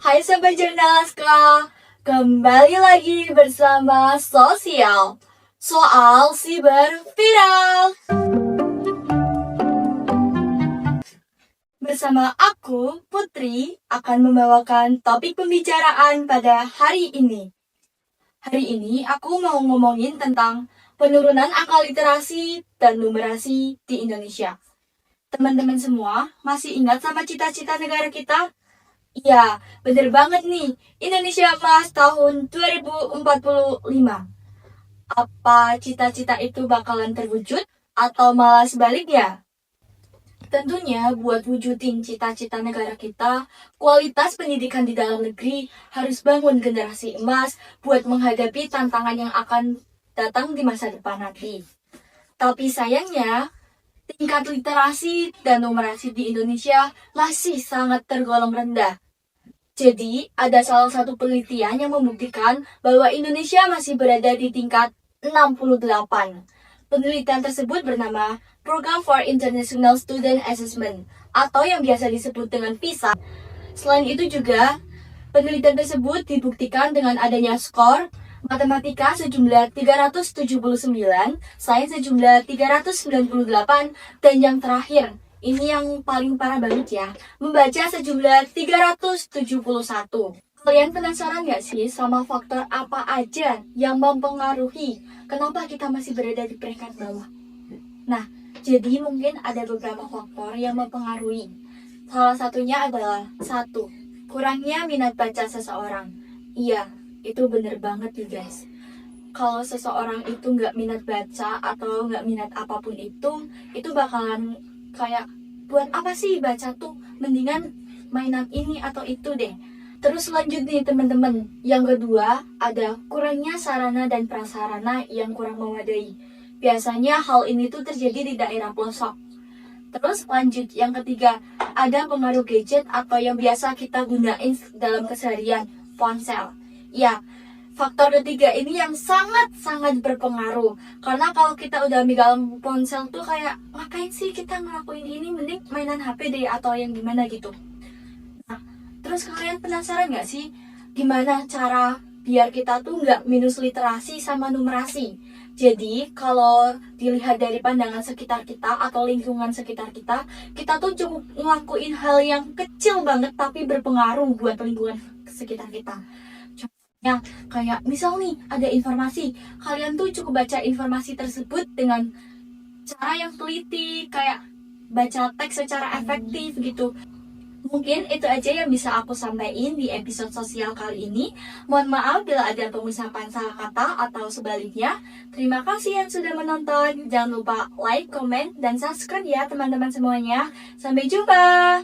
Hai Sobat Jurnaliska, kembali lagi bersama Sosial Soal Siber Viral. Bersama aku, Putri, akan membawakan topik pembicaraan pada hari ini. Hari ini aku mau ngomongin tentang penurunan angka literasi dan numerasi di Indonesia. Teman-teman semua masih ingat sama cita-cita negara kita? Iya, bener banget nih. Indonesia Emas tahun 2045. Apa cita-cita itu bakalan terwujud atau malah sebaliknya? Tentunya buat wujudin cita-cita negara kita, kualitas pendidikan di dalam negeri harus bangun generasi emas buat menghadapi tantangan yang akan datang di masa depan nanti. Tapi sayangnya, tingkat literasi dan numerasi di Indonesia masih sangat tergolong rendah. Jadi, ada salah satu penelitian yang membuktikan bahwa Indonesia masih berada di tingkat 68. Penelitian tersebut bernama Program for International Student Assessment atau yang biasa disebut dengan PISA. Selain itu juga, penelitian tersebut dibuktikan dengan adanya skor matematika sejumlah 379, sains sejumlah 398, dan yang terakhir, ini yang paling parah banget ya, membaca sejumlah 371. Kalian penasaran gak sih sama faktor apa aja yang mempengaruhi kenapa kita masih berada di peringkat bawah? Nah, jadi mungkin ada beberapa faktor yang mempengaruhi. Salah satunya adalah 1. Kurangnya minat baca seseorang. Iya, itu bener banget nih guys. Kalau seseorang itu nggak minat baca atau nggak minat apapun itu bakalan kayak buat apa sih baca tuh? Mendingan mainan ini atau itu deh. Terus lanjut nih teman-teman. Yang kedua ada kurangnya sarana dan prasarana yang kurang memadai. Biasanya hal ini tuh terjadi di daerah pelosok. Terus lanjut yang ketiga ada pengaruh gadget atau yang biasa kita gunain dalam keseharian, ponsel. Ya, faktor ketiga ini yang sangat-sangat berpengaruh. Karena kalau kita udah megang ponsel tuh kayak ngapain sih kita ngelakuin ini, mending mainan HP deh atau yang gimana gitu. Nah, terus kalian penasaran gak sih gimana cara biar kita tuh nggak minus literasi sama numerasi? Jadi kalau dilihat dari pandangan sekitar kita atau lingkungan sekitar kita tuh cukup ngelakuin hal yang kecil banget tapi berpengaruh buat lingkungan sekitar kita. Ya, kayak misal nih ada informasi, kalian tuh cukup baca informasi tersebut dengan cara yang teliti, kayak baca teks secara efektif gitu. Mungkin itu aja yang bisa aku sampaikan di episode sosial kali ini. Mohon maaf bila ada pengucapan salah kata atau sebaliknya. Terima kasih yang sudah menonton. Jangan lupa like, comment, dan subscribe ya teman-teman semuanya. Sampai jumpa!